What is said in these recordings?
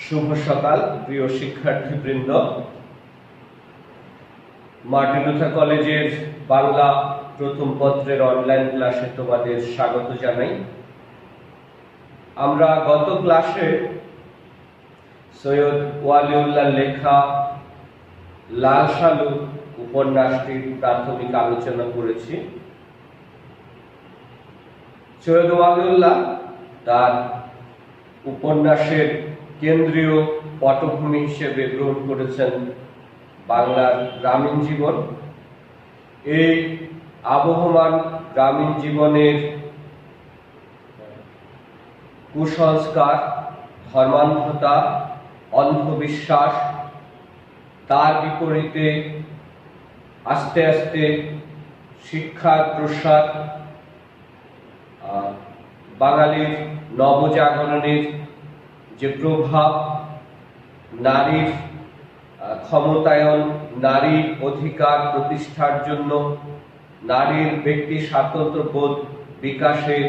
শুভ সকাল প্রিয় শিক্ষার্থীবৃন্দ। মার্টিন লুথার কলেজের বাংলা প্রথম পত্রের অনলাইন ক্লাসে তোমাদের স্বাগত জানাই। আমরা গত ক্লাসে সৈয়দ ওয়ালিউল্লাহর লেখা লাল সালু উপন্যাসটির প্রাথমিক আলোচনা করেছি। সৈয়দ ওয়ালিউল্লাহ তার উপন্যাসের কেন্দ্রীয় পটভূমি হিসেবে গ্রহণ করেছেন বাংলার গ্রামীণ জীবন। এই আবহমান গ্রামীণ জীবনের কুসংস্কার, ধর্মান্ধতা, অন্ধবিশ্বাস, তার বিপরীতে আস্তে আস্তে শিক্ষার প্রসার, বাঙালির নবজাগরণের যে প্রভাব, নারীর ক্ষমতায়ন, নারী অধিকার প্রতিষ্ঠার জন্য নারীর ব্যক্তি স্বাতন্ত্র্যবোধ বিকাশের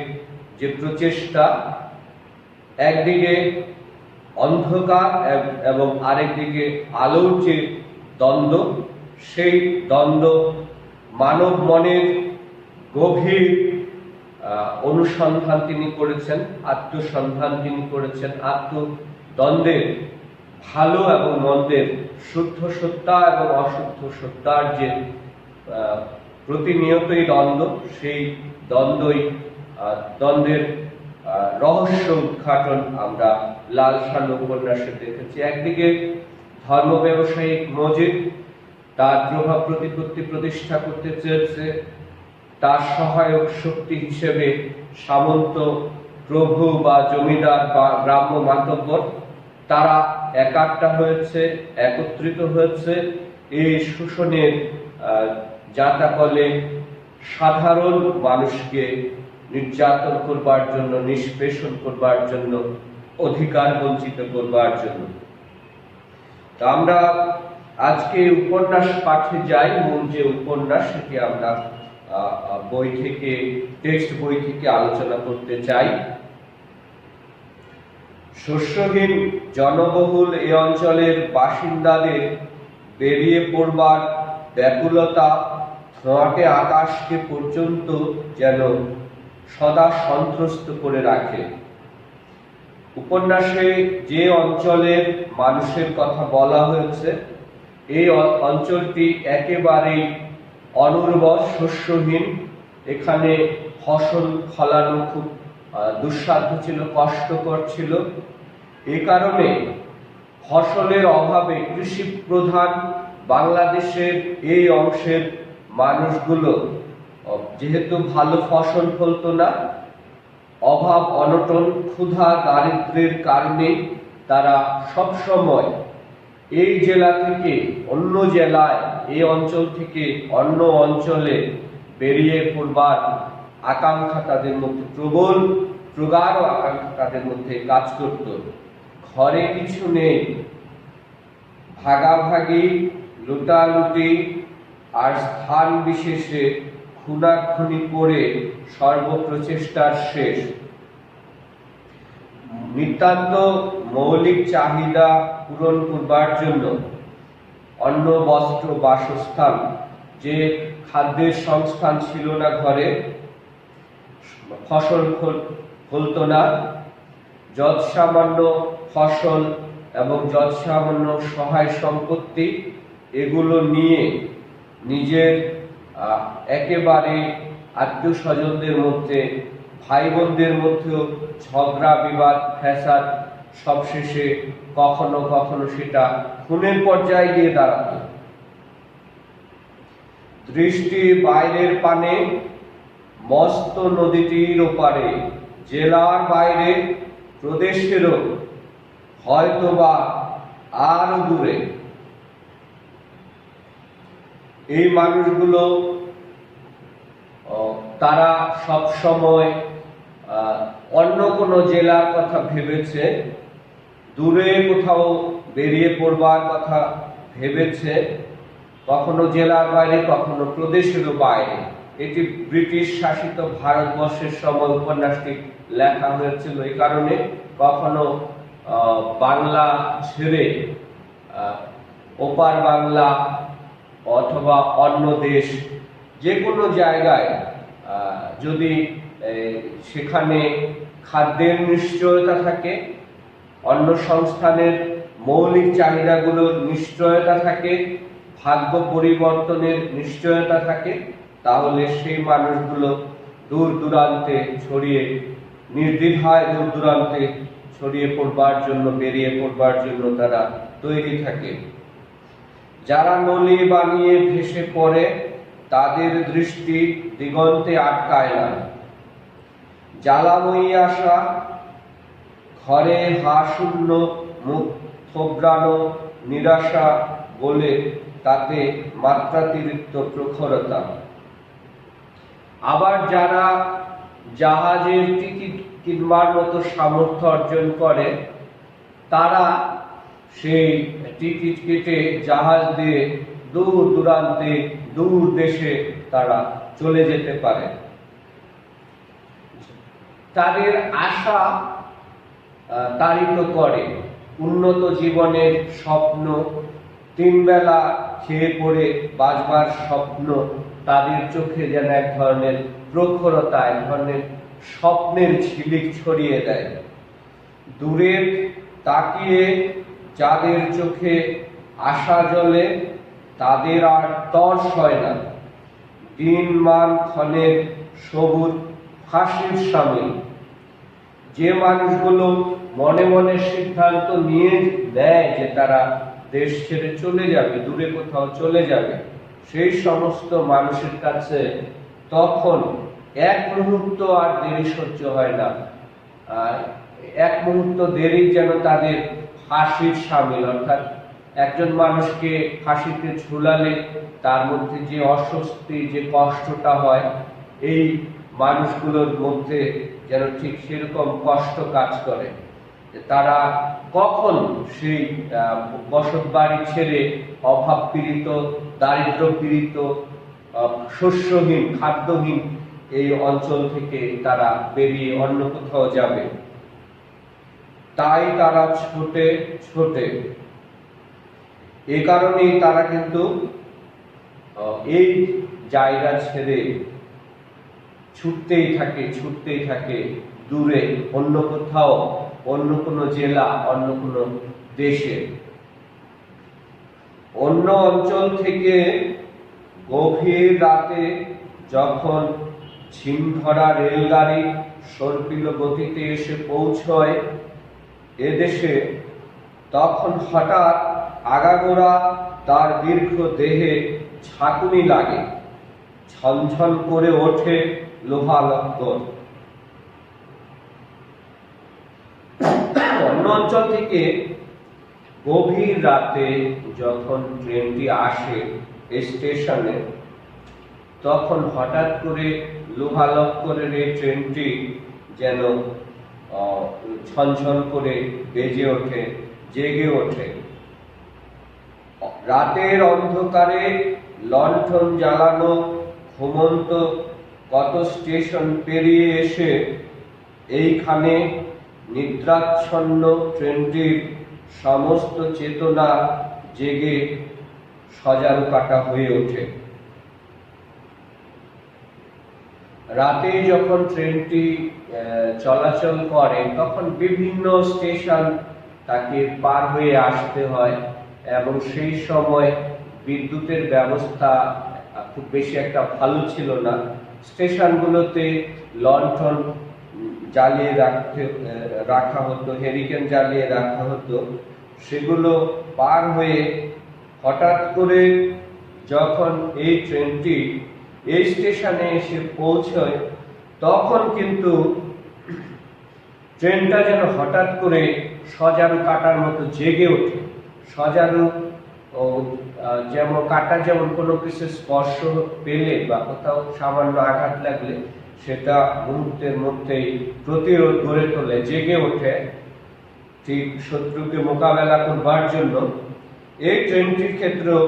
যে প্রচেষ্টা, একদিকে অন্ধকার এবং আরেকদিকে আলোর যে দ্বন্দ্ব, সেই দ্বন্দ্ব মানব মনের গভীর অনুসন্ধান তিনি করেছেন, আত্মসন্ধান তিনি করেছেন। আত্মদ্বন্দ্বের ভালো এবং মন্দের, শুদ্ধ সত্তা এবং অশুদ্ধ সত্তার যে প্রতিনিয়তই দ্বন্দ্ব, সেই দ্বন্দ্বের রহস্য উদ্ঘাটন আমরা লাল সালু উপন্যাসে দেখেছি। একদিকে ধর্ম ব্যবসায়িক মজিদ তার প্রভাব প্রতিপত্তি প্রতিষ্ঠা করতে চেয়েছে, তার সহায়ক শক্তি হিসেবে সামন্ত প্রভু বা জমিদার বা গ্রাম্য মাতব্বর, তারা একাট্টা হয়েছে, একত্রিত হয়েছে এই শোষণের জাতাকলে সাধারণ মানুষকে নির্যাতন করবার জন্য, নিষ্পেষণ করবার জন্য, অধিকার বঞ্চিত করবার জন্য। তো আমরা আজকে উপন্যাস পাঠে যাই। মূল যে উপন্যাস সেটি আমরা বই থেকে, টেক্সট বই থেকে আলোচনা করতে চাই। শস্যহীন জনবহুল এই অঞ্চলের বাসিন্দাদের বেরিয়ে পড়বার ব্যাকুলতা ধোঁয়াটে আকাশকে পর্যন্ত যেন সদা সন্ত্রস্ত করে রাখে। উপন্যাসে যে অঞ্চলের মানুষের কথা বলা হয়েছে, এই অঞ্চলটি একেবারেই অনুর্বর, শস্যহীন। এখানে ফসল ফলানো খুব দুঃসাধ্য ছিল, কষ্টকর ছিল। এই কারণে ফসলের অভাবে কৃষি প্রধান বাংলাদেশের এই অংশের মানুষগুলো যেহেতু ভালো ফসল ফলতো না, অভাব, অনটন, ক্ষুধা, দারিদ্র্যের কারণে তারা সব সময় এই জেলা থেকে অন্য জেলায়, এই অঞ্চল থেকে অন্য অঞ্চলে বেরিয়ে পড়বার আকাঙ্ক্ষা তাদের মধ্যে প্রগাঢ় আকাঙ্ক্ষা তাদের মধ্যে কাজ করত। ঘরে কিছু নেই, ভাগাভাগি, লুটালুটি আর স্থান বিশেষে খুনাখুনি করে সর্বপ্রচেষ্টার শেষ। নিতান্ত মৌলিক চাহিদা পূরণ করবার জন্য অন্ন, বস্ত্র, বাসস্থান, যে খাদ্যের সংস্থান ছিল না ঘরে, ফসল ফলতো না, যৎসামান্য ফসল এবং যৎসামান্য সহায় সম্পত্তি, এগুলো নিয়ে নিজের একেবারে আত্মীয় স্বজনদের মধ্যে, ভাই বোনদের মধ্যেও ঝগড়া, বিবাদ, ফ্যাসাদ, সবশেষে কখনো কখনো সেটা খুনের পর্যায়ে গিয়ে দাঁড়াত। দৃষ্টি বাইরের পানে, মস্ত নদীটির ওপারে, জেলার বাইরে, প্রদেশেরও হয়তোবা আরো দূরে। এই মানুষগুলো তারা সব সময় অন্য কোনো জেলার কথা ভেবেছে, দূরে কোথাও বেরিয়ে পড়বার কথা ভেবেছে, কখনো জেলার বাইরে, কখনো প্রদেশেরও বাইরে। এটি ব্রিটিশ শাসিত ভারতবর্ষের সময় উপন্যাসটি লেখা হয়েছিল। এই কারণে কখনো বাংলা ছেড়ে ওপার বাংলা অথবা অন্য দেশ যে কোনো জায়গায় যদি সেখানে খাদ্যের নিশ্চয়তা থাকে, অন্য সংস্থানের মৌলিক চাহিদাগুলোর নিশ্চয়তা থাকে, ভাগ্য পরিবর্তনের নিশ্চয়তা থাকে, তাহলে সেই মানুষগুলো দূর দূরান্তে ছড়িয়ে নির্দ্বিধায় দূর দূরান্তে ছড়িয়ে পড়বার জন্য, বেরিয়ে পড়বার জন্য তারা তৈরি থাকে। যারা নলি বানিয়ে ভেসে পড়ে তাদের দৃষ্টি দিগন্তে আটকায় না। জ্বালাময়ী আশা ঘরে হাশূন্য, মুখ থোবড়ানো নিরাশা বলে তাতে মাত্রাতিরিক্ত প্রখরতা। আবার যারা জাহাজের টিকিট কিনবার মতো সামর্থ্য অর্জন করে, তারা সেই টিকিট কেটে জাহাজ দিয়ে দূর দূরান্তে, দূর দেশে তারা চলে যেতে পারে। তাদের আশা তাড়িত করে উন্নত জীবনের স্বপ্ন, তিনবেলা খেয়ে পড়ে বাঁচবার স্বপ্ন তাদের চোখে যেন এক ধরনের প্রখরতা, এক ধরনের স্বপ্নের ঝিলিক ছড়িয়ে দেয়। দূরের তাকিয়ে যাদের চোখে আশা জ্বলে তাদের আর তর্স হয় না। দিন মান ক্ষণের সবুজ ফাঁসির সামিল। যে মানুষগুলো মনে মনে সিদ্ধান্ত নিয়ে নেয় যে তারা দেশ ছেড়ে চলে যাবে, দূরে কোথাও চলে যাবে, সেই সমস্ত মানুষের কাছে তখন এক মুহূর্ত আর দেরি সহ্য হয় না। এক মুহূর্ত দেরি যেন তাদের ফাঁসির সামিল। অর্থাৎ একজন মানুষকে ফাঁসিতে ঝুলালে তার মধ্যে যে অস্বস্তি, যে কষ্টটা হয়, এই মানুষগুলোর মধ্যে যেন ঠিক সেরকম কষ্ট কাজ করে। তারা কখন সেই বসত বাড়ি ছেড়ে অভাব পীড়িত, দারিদ্র পীড়িত, শস্যহীন, খাদ্যহীন এই অঞ্চল থেকে তারা বেরিয়ে অন্য কোথাও যাবে। তাই তারা ছোটে ছোটে। এই কারণেই তারা কিন্তু এই জায়গা ছেড়ে ছুটতেই থাকে দূরে, অন্য কোথাও, অন্য কোনো জেলা, অন্য কোনো দেশে। অন্য অঞ্চল থেকে গভীর রাতে যখন ঝিমধরা রেলগাড়ি সর্পিল গতিতে এসে পৌঁছয় এদেশে, তখন হঠাৎ আগাগোড়া তার দীর্ঘ দেহে ঝাঁকুনি লাগে, ঝনঝন করে ওঠে লোহালঙ্কর। অন্য অঞ্চল থেকে গভীর রাতে যখন ট্রেনটি আসে স্টেশনে, তখন হঠাৎ করে লোহালঙ্করের এই ট্রেনটি যেন ঝনঝন করে বেজে ওঠে, জেগে ওঠে। রাতের অন্ধকারে লণ্ঠন জ্বালানো ঘুমন্ত কত স্টেশন পেরিয়ে এসে এইখানে নিদ্রাচ্ছন্ন ট্রেনটির সমস্ত চেতনা জেগে সজারু কাটা হয়ে ওঠে। রাতে যখন ট্রেনটি চলাচল করে তখন বিভিন্ন স্টেশন তাকে পার হয়ে আসতে হয়, এবং সেই সময় বিদ্যুতের ব্যবস্থা খুব বেশি একটা ভালো ছিল না। স্টেশনগুলোতে লণ্ঠন জ্বালিয়ে রাখা হতো, হেরিকেন জ্বালিয়ে রাখা হতো। সেগুলো পার হয়ে হঠাৎ করে যখন এই ট্রেনটি এই স্টেশনে এসে পৌঁছয়, তখন কিন্তু ট্রেনটা যেন হঠাৎ করে সজারু কাটার মতো জেগে ওঠে। সজারু যেমন কাটা, যেমন কোনো কিছু স্পর্শ পেলে বা কোথাও সামান্য আঘাত লাগলে সেটা মুহূর্তের মধ্যেই প্রতিরোধ গড়ে তোলে, জেগে ওঠে, ঠিক শত্রুকে মোকাবেলা করবার জন্য। এই ট্রেনটির ক্ষেত্রেও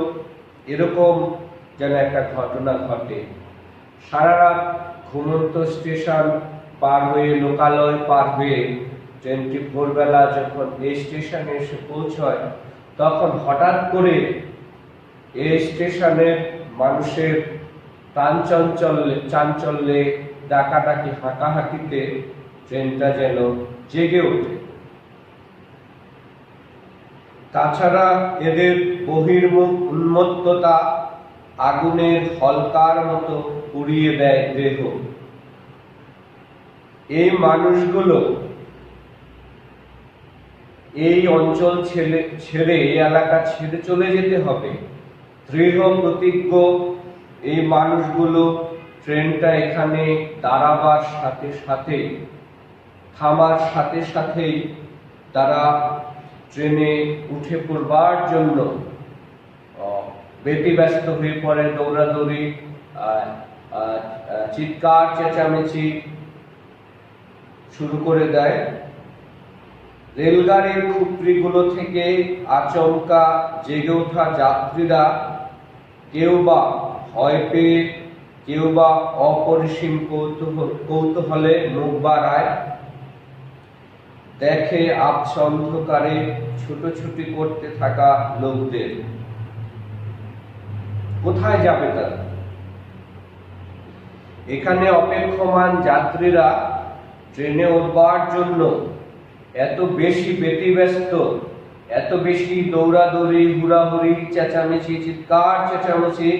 এরকম যেন একটা ঘটনা ঘটে। সারা রাত ঘুমন্ত স্টেশন পার হয়ে, লোকালয় পার হয়ে ট্রেনটি ভোরবেলা যখন এই স্টেশনে এসে পৌঁছয়, তখন হঠাৎ করে এই স্টেশনের মানুষের প্রাণ চাঞ্চল্যে, ডাকাডাকি, হাঁকাহাঁকিতে ট্রেনটা যেন জেগে ওঠে। তাছাড়া এদের বহির্মুখ উন্মত্ততা আগুনের হলকার মতো পুড়িয়ে দেয় দেহ। এই মানুষগুলো এই অঞ্চল ছেড়ে, এই এলাকা ছেড়ে চলে যেতে হবে। দৃঢ় প্রতিজ্ঞ এই মানুষগুলো ট্রেনটা এখানে দাঁড়াবার সাথে সাথে, থামার সাথে সাথেই তারা ট্রেনে উঠে পড়বার জন্য ব্যতিব্যস্ত হয়ে পড়ে, দৌড়াদৌড়ি, চিৎকার চেঁচামেচি শুরু করে দেয়। রেলগাড়ির খুপড়িগুলো থেকে আচমকা জেগে ওঠা যাত্রীরা কেউ বা ভয় পেয়ে, কেউ বা অপরিসীম কৌতূহলে মুখ বাড়ায়, দেখে আবছা অন্ধকারে ছুটোছুটি করতে থাকা লোকদের। কোথায় যাবে তারা? এখানে অপেক্ষমান যাত্রীরা ট্রেনে উঠবার জন্য এত বেশি ব্যতিব্যস্ত, এত বেশি দৌড়াদৌড়ি, হুড়াহুড়ি, চেঁচামেচি, চিৎকার চেঁচামেচি,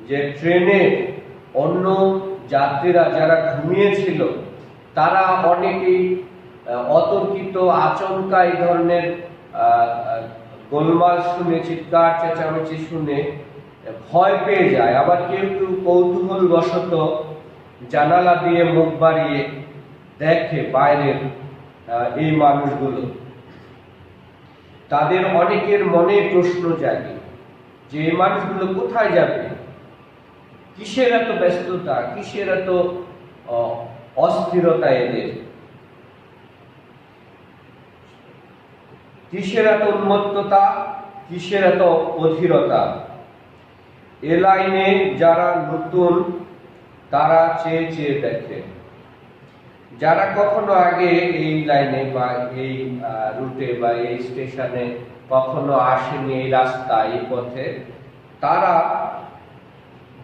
যে ট্রেনে অন্য যাত্রীরা যারা ঘুমিয়েছিল তারা অনেকেই অতর্কিত, আচমকা এই ধরনের গোলমাল শুনে, চিৎকার চেঁচামেচি শুনে ভয় পেয়ে যায়। আবার কেউ কেউ কৌতূহল বশত জানালা দিয়ে মুখ বাড়িয়ে দেখে বাইরের এই মানুষগুলো। তাদের অনেকের মনে প্রশ্ন জাগে যে এই মানুষগুলো কোথায় যাবে, কিসের এত ব্যস্ততা, কিসের এত অস্থিরতা, এদের কিসের এত উন্মত্ততা, কিসের এত অধীরতা। এ লাইনে যারা নতুন তারা চেয়ে চেয়ে দেখে, যারা কখনো আগে এই লাইনে বা এই রুটে বা এই স্টেশনে কখনো আসেনি, এই রাস্তা, এই পথে, তারা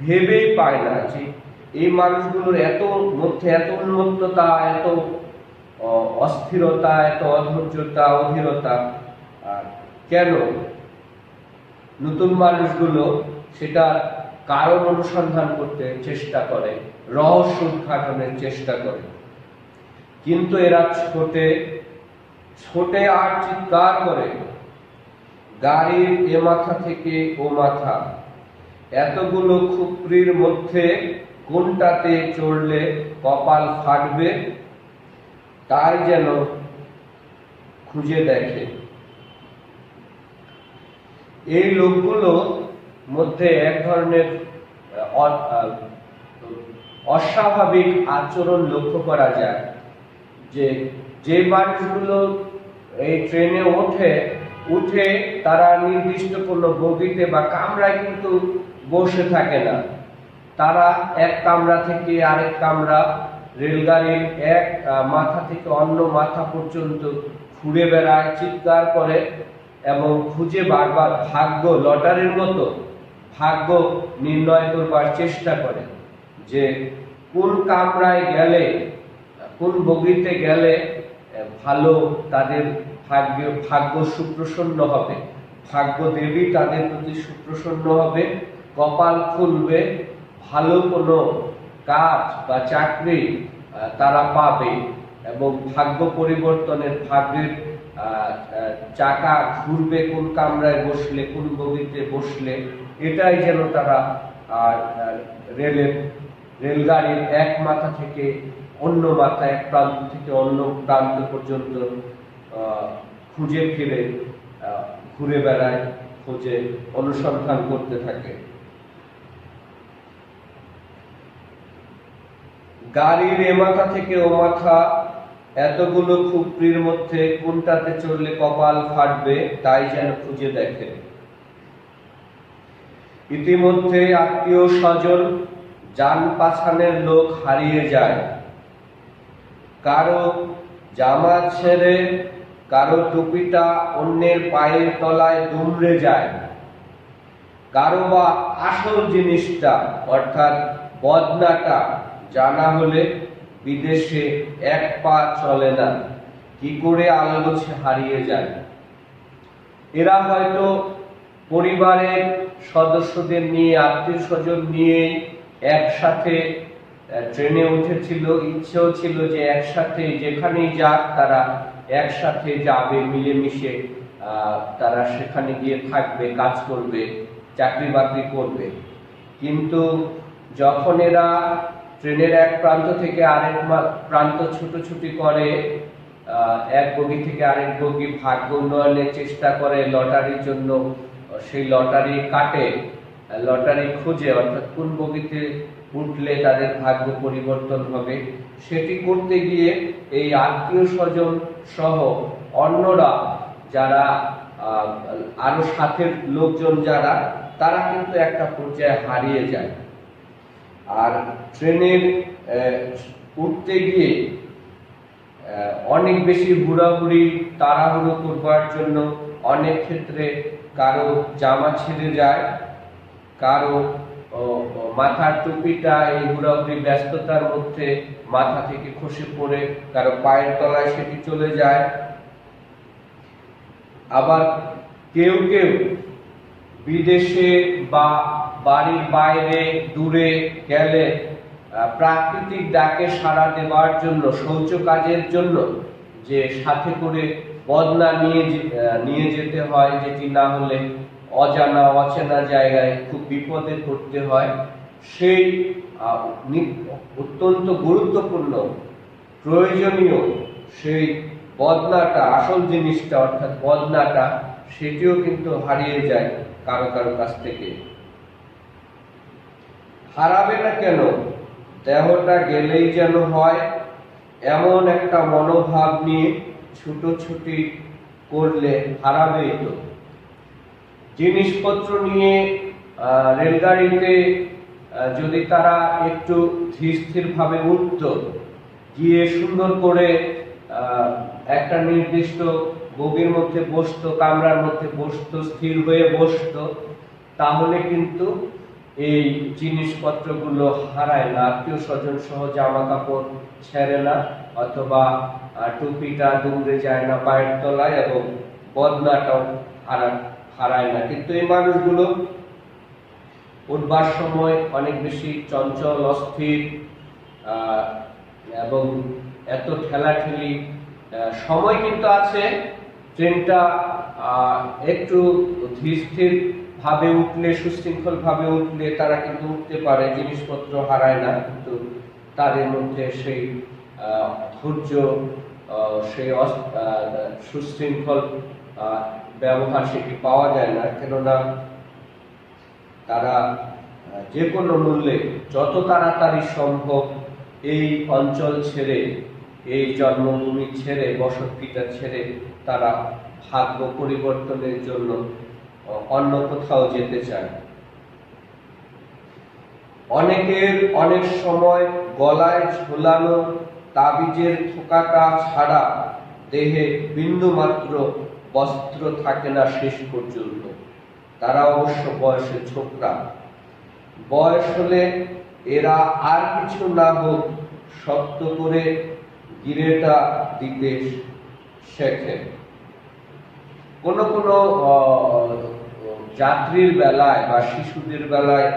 ভেবেই পায় না যে এই মানুষগুলোর এত মধ্যে এত উন্মত্ততা, এত অস্থিরতা, এত অধৈর্যতা, অধীরতা কেন। নতুন মানুষগুলো সেটা কারণ অনুসন্ধান করতে চেষ্টা করে, রহস্য উদ্ঘাটনের চেষ্টা করে, কিন্তু এরা ছোটে আর চিৎকার করে, গাড়ির এ মাথা থেকে ও মাথা, এতগুলো খুপড়ির মধ্যে কোনটাতে চড়লে কপাল ফাটবে তাই যেন খুঁজে দেখে। এই লোকগুলো মধ্যে এক ধরনের অস্বাভাবিক আচরণ লক্ষ্য করা যায়, যে মানুষগুলো এই ট্রেনে উঠে তারা নির্দিষ্ট কোনো বগিতে বা কামরায় কিন্তু বসে থাকে না। তারা এক কামরা থেকে আরেক কামরা, রেলগাড়ির এক মাথা থেকে অন্য মাথা পর্যন্ত ঘুরে বেড়ায়, চিৎকার করে এবং খুঁজে বারবার ভাগ্য, লটারির মতো ভাগ্য নির্ণয় করবার চেষ্টা করে যে কোন কামরায় গেলে, কোন বগিতে গেলে ভালো, তাদের ভাগ্য সুপ্রসন্ন হবে, ভাগ্য দেবী তাদের প্রতি সুপ্রসন্ন হবে, কপাল খুলবে, ভালো কোনো কাজ বা চাকরি তারা পাবে এবং ভাগ্য পরিবর্তনের, ভাগ্যের চাকা ঘুরবে কোন কামরায় বসলে, কোন বগিতে বসলে। এটাই যেন তারা রেলগাড়ির এক মাথা থেকে অন্য মাথা, এক প্রান্ত থেকে অন্য প্রান্ত পর্যন্ত খুঁজে ফিরে ঘুরে বেড়ায়, খুঁজে অনুসন্ধান করতে থাকে। গাড়ির এ মাথা থেকে ও মাথা, এতগুলো খুপড়ির মধ্যে কোনটাতে চড়লে কপাল ফাটবে তাই যেন খুঁজে দেখে। ইতিমধ্যে আত্মীয় স্বজন যান পাছানের লোক হারিয়ে যায়, কারো জামা ছেড়ে কারো টুপিটা অন্যের পায়ের তলায় দুমড়ে যায়, কারো বা আসল জিনিসটা অর্থাৎ বদনাটা জানা হলে বিদেশে এক পা চলে না, কি করে আলগোছে হারিয়ে যায়। এরা হয়তো পরিবারের সদস্যদের নিয়ে, আত্মীয় স্বজন নিয়ে একসাথে ট্রেনে উঠেছিল, ইচ্ছেও ছিল যে একসাথে যেখানেই যাক তারা একসাথে যাবে, মিলেমিশে তারা সেখানে গিয়ে থাকবে, কাজ করবে, চাকরি বাকরি করবে। কিন্তু যখন এরা ট্রেনের এক প্রান্ত থেকে আরেক প্রান্ত ছুটোছুটি করে, এক বগি থেকে আরেক বগি ভাগ্য উন্নয়নের চেষ্টা করে, লটারির জন্য সেই লটারি কাটে, লটারি খুঁজে, অর্থাৎ কোন বগিতে উঠলে তাদের ভাগ্য পরিবর্তন হবে, সেটি করতে গিয়ে এই আত্মীয় স্বজন সহ অন্যরা যারা আরো সাথের লোকজন যারা, তারা কিন্তু একটা পর্যায়ে হারিয়ে যায়। আর ট্রেনের উঠতে গিয়ে অনেক বেশি হুড়াহুড়ি তাড়াহুড়ো করবার জন্য অনেক ক্ষেত্রে কারো জামা ছিঁড়ে যায়, কারো মাথার টুপিটা এই হুড়াহুড়ি ব্যস্ততার মধ্যে মাথা থেকে খসে পড়ে কারো পায়ের তলায় সেটি চলে যায়। আবার কেউ কেউ বিদেশে বা বাড়ির বাইরে দূরে গেলে প্রাকৃতিক ডাকে সাড়া দেওয়ার জন্য, শৌচ কাজের জন্য যে সাথে করে বদনা নিয়ে যেতে হয়, যেটি না হলে অজানা অচেনা জায়গায় খুব বিপদে পড়তে হয়, সেই অত্যন্ত গুরুত্বপূর্ণ প্রয়োজনীয় সেই বদনাটা, আসল জিনিসটা অর্থাৎ বদনাটা, সেটিও কিন্তু হারিয়ে যায় কারো কারো কাছ থেকে। হারাবে না কেন, দেহটা গেলেই যেন হয়, এমন একটা মনোভাব নিয়ে ছুটোছুটি করলে হারাবেই তো। জিনিসপত্র নিয়ে রেলগাড়িতে যদি তারা একটু ধীর স্থির ভাবে উঠত, গিয়ে সুন্দর করে একটা নির্দিষ্ট বগির মধ্যে বসতো, কামরার মধ্যে বসতো, স্থির হয়ে বসতো, তাহলে কিন্তু এই জিনিসপত্রগুলো হারায় না, আত্মীয় স্বজন সহ জামা কাপড় ছেড়ে না, অথবা টুপিটা দুমড়ে যায় না পায়ের তলায়, এবং বদনাটাও হারায় না। কিন্তু এই মানুষগুলো উঠবার সময় অনেক বেশি চঞ্চল, অস্থির, এবং এত ঠেলাঠেলি, সময় কিন্তু আছে, ট্রেনটা একটু ধীর স্থির ভাবে উঠলে, সুশৃঙ্খল ভাবে উঠলে তারা কিন্তু উঠতে পারে, জিনিসপত্র হারায় না। কিন্তু তাদের মধ্যে সেই ধৈর্য, সেই সুশৃঙ্খল ব্যবহার সেটি পাওয়া যায় না, কেননা তারা যে কোনো মূল্যে যত তাড়াতাড়ি সম্ভব এই অঞ্চল ছেড়ে, এই জন্মভূমি ছেড়ে, বসতভিটা ছেড়ে তারা ভাগ্য পরিবর্তনের জন্য অন্য কোথাও যেতে চায়। অনেকের অনেক সময় গলায় ঝোলানো তাবিজের থোকাটা ছাড়া দেহে বিন্দু মাত্র বস্ত্র থাকে না শেষ পর্যন্ত। তারা অবশ্য বয়সে ছোকরা। বয়স হলে এরা আর কিছু না হোক শক্ত করে গিরেটা দিতে শেখে। কোন কোন যাত্রীর বেলায় বা শিশুদের বেলায়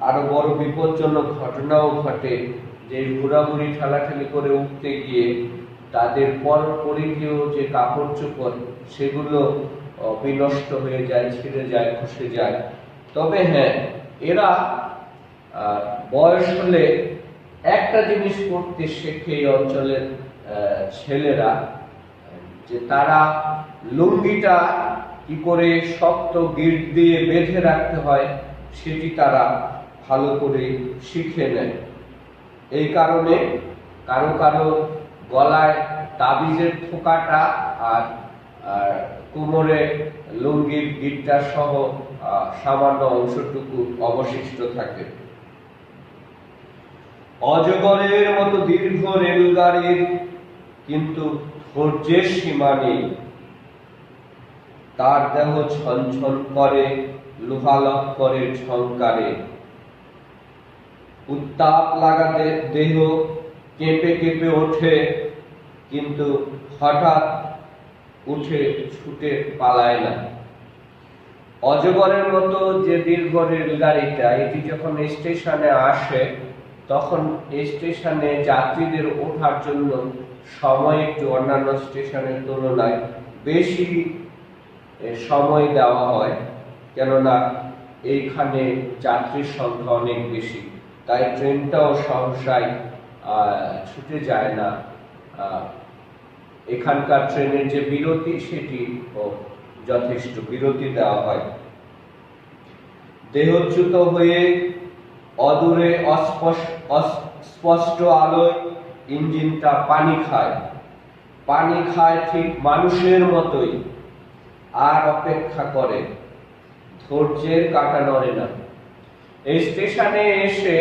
আরো বড় বিপজ্জনক ঘটনাও ঘটে, যে ঘোরাঘুরি ঠেলাঠেলি করে উঠতে গিয়ে তাদের পরিধেয় যে কাপড় চোপড় সেগুলো বিনষ্ট হয়ে যায়, ছিঁড়ে যায়, খসে যায়। তবে হ্যাঁ, এরা বয়স হলে একটা জিনিস করতে শেখে এই অঞ্চলের ছেলেরা, যে তারা লুঙ্গিটা কি করে শক্ত গিঁট দিয়ে বেঁধে রাখতে হয় সেটি তারা ভালো করে শিখে নেয়। এই কারণে কারো কারো গলায় তাবিজের থোকাটা আর কোমরে লুঙ্গির গিঁটটা সহ সামান্য অংশটুকু অবশিষ্ট থাকে। অজগরের মতো দীর্ঘ রেলগাড়ির কিন্তু ধৈর্যের সীমা নেই। তার দেহ ছনছন করে লোহালক্করের ঝংকারে। উত্তাপ লাগা দেহ কেঁপে কেঁপে ওঠে, কিন্তু হঠাৎ উঠে ছুটে পালায় না। অজগরের মতো যে দীর্ঘ রেলগাড়িটা, এটি যখন স্টেশনে আসে তখন স্টেশনে যাত্রীদের ওঠার জন্য সময় একটু অন্যান্য স্টেশনের তুলনায় বেশি সময় দেওয়া হয়, কেননা এইখানে যাত্রীর সংখ্যা অনেক বেশি, তাই ট্রেনটাও সহসাই ছুটে যায় না। এখানকার ট্রেনের যে বিরতি, সেটি যথেষ্ট বিরতি দেওয়া হয়। দেহচ্যুত হয়ে অদূরে অস্পষ্ট আলোয় ইঞ্জিনটা পানি খায় ঠিক মানুষের মতোই, আর অপেক্ষা করে। ধৈর্যের কাঁটা নড়ে না। এই স্টেশনে এসে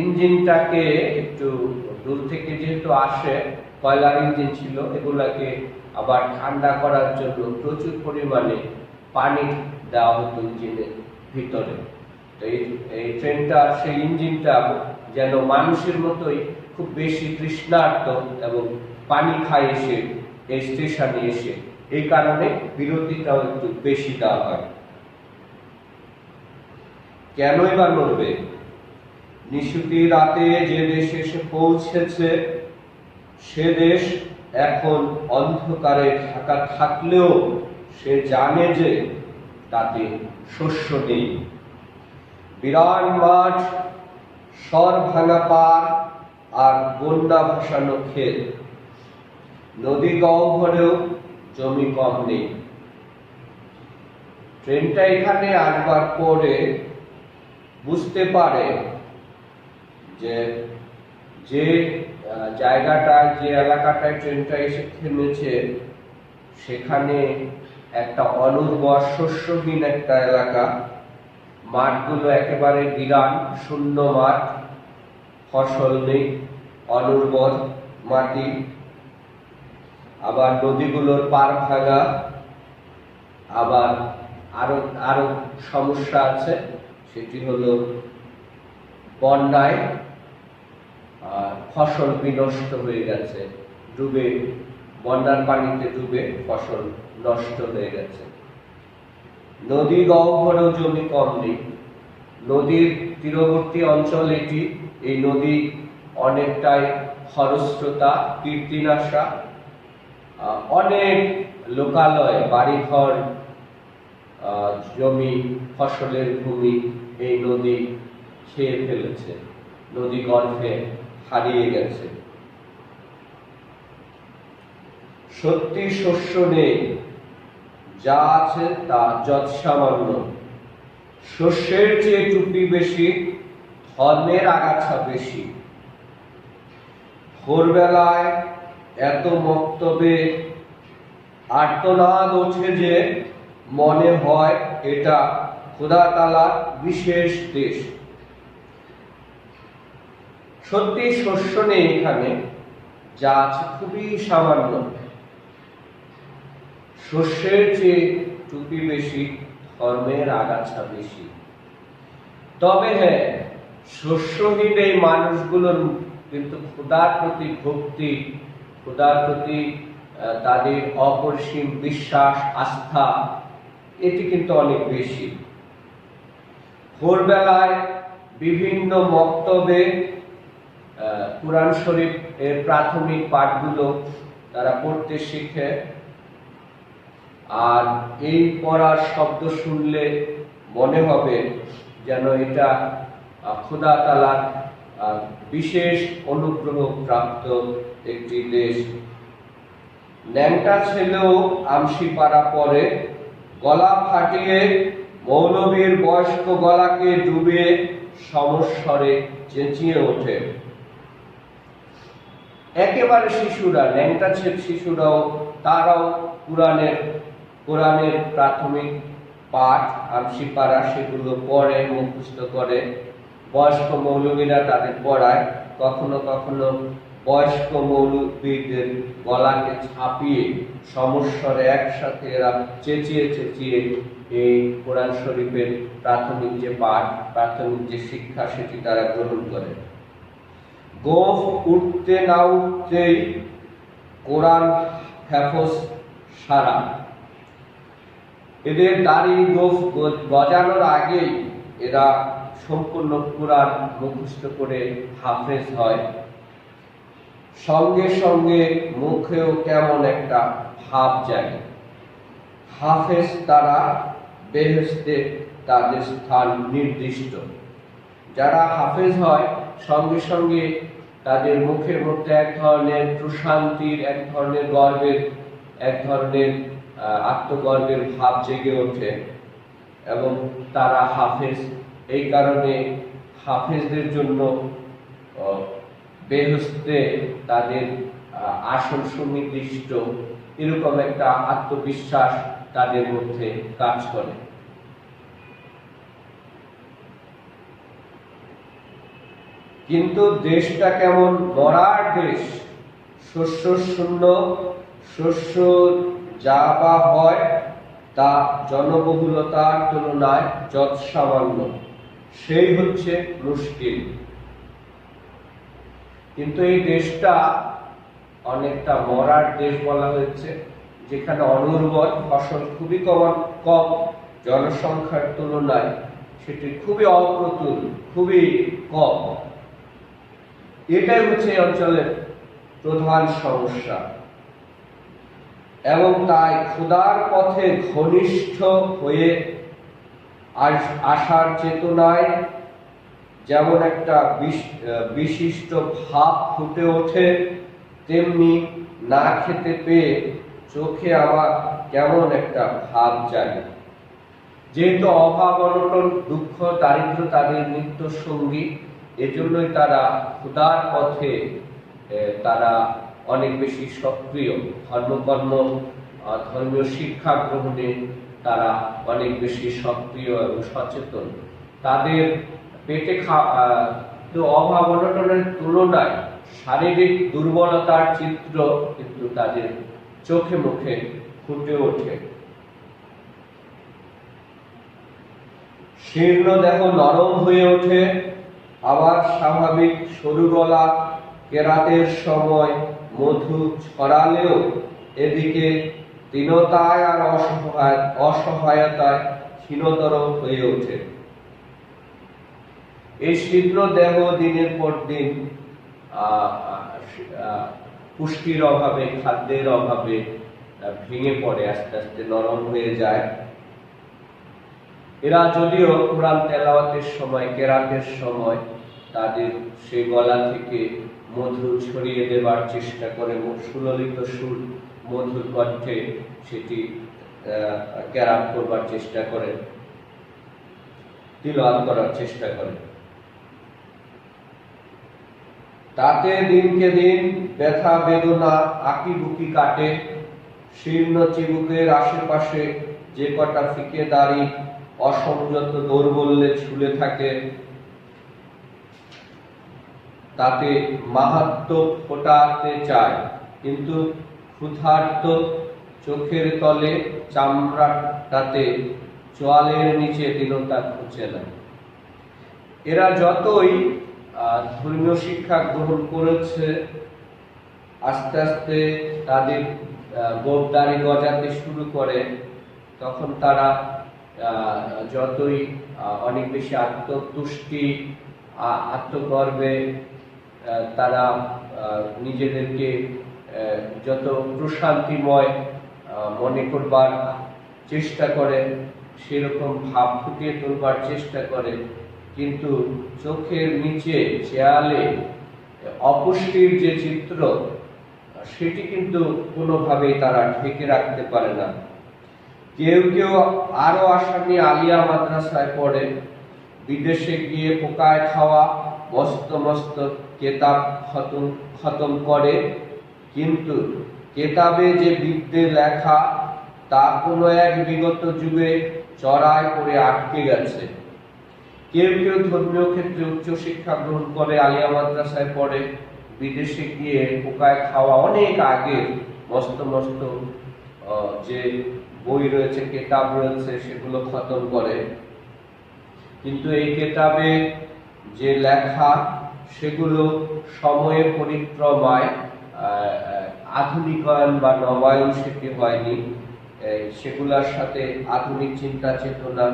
ইঞ্জিনটাকে একটু দূর থেকে যেহেতু আসে, কয়লার ইঞ্জিন ছিল, এগুলাকে আবার ঠান্ডা করার জন্য প্রচুর পরিমাণে পানি দেওয়া হতো ইঞ্জিনের ভিতরে। তো এই ট্রেনটা, সেই ইঞ্জিনটা যেন মানুষের মতোই খুব বেশি তৃষ্ণার্ত এবং পানি খায় এসে এই স্টেশনে এসে, এই কারণে বিরতিটাও একটু বেশি দেওয়া হয়। কেনই বা নড়বে? নিশুতি রাতে যে দেশে এসে পৌঁছেছে, সে দেশ এখন অন্ধকারে ঢাকা থাকলেও সে জানে যে তাতে শস্য নেই। বিরাট মাঠ, সর ভাঙা পার আর বন্যা ভাসানো ক্ষেত। নদী গহ্বরেও জমি কম নেই। ট্রেনটা এখানে আসবার পরে বুঝতে পারে যে যে জায়গাটায়, যে এলাকাটায় ট্রেনটা এসে থেমেছে, সেখানে একটা অনুর্বর শস্যহীন একটা এলাকা। মাঠগুলো একেবারে বিরান, শূন্য মাঠ, ফসল নেই, অনুর্বর মাটি। আবার নদীগুলোর পার ভাঙা। আবার আরো সমস্যা আছে, সেটি হলো বন্যায় ফসল বিনষ্ট হয়ে গেছে, বন্যার পানিতে ডুবে ফসল নষ্ট হয়ে গেছে। নদী গহ্বরেও জমি কম নেই। নদীর তীরবর্তী অঞ্চল এটি। এই নদী অনেকটাই খরস্রোতা, কীর্তিনাশা। অনেক লোকালয়, বাড়িঘর, জমি, ফসলের ভূমি এই নদী খেয়ে ফেলেছে, নদী গর্ভে হারিয়ে গেছে। সত্যি শস্য নেই, যা আছে তা যৎসামান্য। শস্যের চেয়ে টুপি বেশি, ধর্মের আগাছা বেশি। ভোরবেলায় এত মক্তবে আর্তনাদ ওঠে যে মনে হয় এটা খোদা তাআলার বিশেষ দেশ। সত্যি শস্য নেই এখানে, যা আছে খুবই সামান্য। শস্যের চেয়ে টুপি বেশি, ধর্মের আগাছা বেশি। তবে হ্যাঁ, শস্যহীন এই মানুষগুলোর কিন্তু খোদার প্রতি ভক্তি, খোদার প্রতি তাদের অপরিসীম বিশ্বাস, আস্থা, এটি কিন্তু অনেক বেশি। ভোরবেলায় বিভিন্ন মক্তবে কুরআন শরীফ এর প্রাথমিক পাঠগুলো তারা পড়তে শিখে। আর এই পড়ার শব্দ শুনলে মনে হবে যেন এটা খোদা তাআলার বিশেষ অনুগ্রহ প্রাপ্ত একটি দেশ। ন্যাংটা ছেলেও আমসিপাড়া পরে, গলা ফাটিয়ে মৌলবীর বয়স্ক গলাকে ডুবিয়ে সমস্বরে চেঁচিয়ে ওঠে। একেবারে শিশুরা, ন্যাংটা শিশুরাও, তারাও কোরআনের প্রাথমিক পাঠ আমসিপাড়া সেগুলো পড়ে, মুখস্থ করে। বয়স্ক মৌলবীরা তাদের পড়ায়, কখনো কখনো বয়স্ক মৌলবীদের গলাকে ছাপিয়ে সমস্বরে একসাথে এরা চেঁচিয়ে চেঁচিয়ে এই কোরআন শরীফের প্রাথমিক যে পাঠ, প্রাথমিক যে শিক্ষা, সেটি তারা গ্রহণ করে। গোঁফ উঠতে না উঠতেই কোরআন হেফজ সারা। এদের দাড়ি গোঁফ গজানোর আগেই এরা সম্পূর্ণ কোরআন মুখস্থ করে হাফেজ হয়। সঙ্গে সঙ্গে মুখেও কেমন একটা ভাব জাগে। হাফেজ তারা, বেহেশতে তাদের স্থান নির্দিষ্ট। যারা হাফেজ হয় সঙ্গে সঙ্গে তাদের মুখের মধ্যে এক ধরনের প্রশান্তির, এক ধরনের গর্বের, এক ধরনের আত্মগর্বের ভাব জেগে ওঠে এবং তারা হাফেজ। এই কারণে হাফেজদের জন্য বেহেশতে তাদের আসন সুনির্দিষ্ট, এরকম একটা আত্মবিশ্বাস তাদের মধ্যে কাজ করে। কিন্তু দেশটা কেমন মরার দেশ, শস্য শূন্য। শস্য যা বা হয় তা জনবহুলতার তুলনায় যৎ সামান্য, সেই হচ্ছে মুশকিল। কিন্তু এই দেশটা অনেকটা মরার দেশ বলা হয়েছে, যেখানে অনুর্বর, ফসল খুবই কম, জনসংখ্যার তুলনায় সেটি খুবই অপ্রতুল, খুবই কম। এটাই হচ্ছে এই অঞ্চলের প্রধান সমস্যা। এবং তাই ক্ষুধার পথে ঘনিষ্ঠ হয়ে আসার চেতনায় যেমন একটা বিশিষ্ট ভাব ফুটে ওঠে, তেমনি না খেতে পেয়ে চোখে আবার কেমন একটা ভাব জাগে। যেহেতু অভাব, অনটন, দুঃখ, দারিদ্র তাদের নিত্য সঙ্গী, এজন্যই তারা ক্ষুধার পথে তারা অনেক বেশি সক্রিয়। ধর্মকর্ম, ধর্মীয় শিক্ষা গ্রহণে তারা অনেক বেশি সক্রিয় এবং সচেতন। তাদের পেটে অভাব অনটনের তুলনায় শারীরিক দুর্বলতার চিত্র কিন্তু তাদের চোখে মুখে ফুটে ওঠে। শীর্ণ দেহ নরম হয়ে ওঠে, আবার স্বাভাবিক সরু গলা কেরাতের সময় মধু ছড়ালেও এদিকে দীনতায় আর অসহায়তায় ক্ষীণতর হয়ে ওঠে। এই শীর্ণ দেহ দিনের পর দিন পুষ্টির অভাবে, খাদ্যের অভাবে ভেঙে পড়ে, আস্তে আস্তে নরম হয়ে যায়। এরা যদিও কোরআন তেলাওয়াতের সময়, কেরাতের সময় তাদের সেই গলা থেকে মধু ছড়িয়ে দেবার চেষ্টা করে, সুললিত সুর, মধুর কণ্ঠে সেটি কেরাত করবার চেষ্টা করে, তিলাওয়াত করার চেষ্টা করে। তাতে দিনকে দিন ব্যথা বেদনা আঁকিবুকি কাটে। শীর্ণ চিবুকের আশেপাশে যে কটা ফিকে দাড়ি অসংযত দৌর্বল্যে ঝুলে থাকে, তাতে মাহাত্ম্য ফোটাতে চায়, কিন্তু ক্ষুধার্ত চোখের তলে চামড়াটাতে চোয়ালের নিচে দীনতা ঘুচে না। এরা যতই ধর্মীয় শিক্ষা গ্রহণ করেছে, আস্তে আস্তে তাদের গোঁফ দাড়ি গজাতে শুরু করে, তখন তারা যতই অনেক বেশি আত্মতুষ্টি, আত্মগর্বে তারা নিজেদেরকে যত প্রশান্তিময় মনে করবার চেষ্টা করে, সেরকম ভাব ফুটিয়ে তুলবার চেষ্টা করে, কিন্তু চোখের নিচে চেয়ালে অপুষ্টির যে চিত্র, সেটি কিন্তু কোনোভাবেই তারা ঢেকে রাখতে পারে না। কেউ কেউ আরো আশা নিয়ে আলিয়া মাদ্রাসায় পড়ে, বিদেশে গিয়ে পোকায় খাওয়া মস্ত মস্ত কেতাব খতম করে, কিন্তু কেতাবে যে বিদ্যে লেখা তা কোনো এক বিগত যুগে চড়ায় করে আটকে গেছে। কেউ কেউ ধর্মীয় ক্ষেত্রে উচ্চশিক্ষা গ্রহণ করে, আলিয়া মাদ্রাসায় পড়ে, বিদেশে গিয়ে পোকায় খাওয়া অনেক আগে মস্ত মস্ত যে বই রয়েছে, কেতাব রয়েছে, সেগুলো খতম করে। কিন্তু এই কেতাবে যে লেখা সেগুলো সময়ের পরিক্রমায় আধুনিকায়ন বা নবায়ন সেটি হয়নি। সেগুলোর সাথে আধুনিক চিন্তা চেতনা,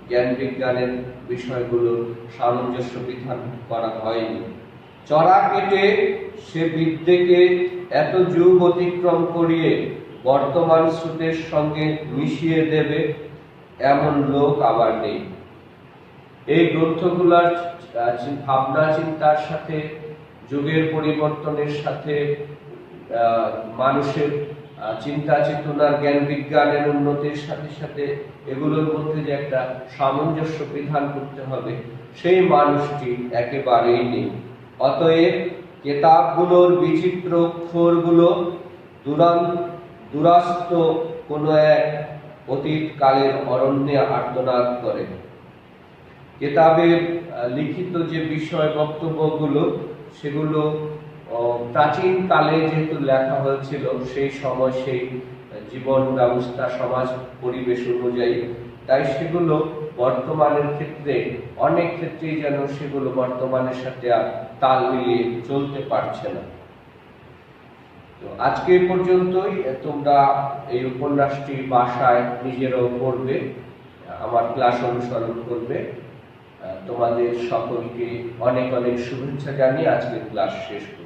জ্ঞান বিজ্ঞানের বিষয়গুলোর সামঞ্জস্য বিধান করা হয়নি। চড়া কেটে সে বিদ্যেকে এত যুগ অতিক্রম করিয়ে বর্তমান স্রোতের সঙ্গে মিশিয়ে দেবে এমন লোক আবার নেই। এই গ্রন্থগুলোর ভাবনা চিন্তার সাথে, যুগের পরিবর্তনের সাথে, মানুষের চিন্তা চেতনার, জ্ঞান বিজ্ঞানের উন্নতির সাথে সাথে এগুলোর মধ্যে যে একটা সামঞ্জস্য বিধান করতে হবে, সেই মানুষটি একেবারেই নেই। অতএব কেতাবগুলোর বিচিত্র অক্ষরগুলো দুরাস্ত কোনো এক অতীত কালের অরণ্যে আর্তনাদ করে। কেতাবের লিখিত যে বিষয় বক্তব্যগুলো, সেগুলো প্রাচীন কালে যেহেতু লেখা হয়েছিল, সেই সময় সেই জীবন ব্যবস্থা, সমাজ পরিবেশ অনুযায়ী, তাই সেগুলো বর্তমানের ক্ষেত্রে অনেক ক্ষেত্রেই যেন সেগুলো বর্তমানের সাথে আর তাল মিলিয়ে চলতে পারছে না। তো আজকে পর্যন্তই। তোমরা এই উপন্যাসটি বাসায় নিজেরাও পড়বে, আমার ক্লাস অনুসরণ করবে। তোমাদের সকলকে অনেক অনেক শুভেচ্ছা জানিয়ে আজকের ক্লাস শেষ করব।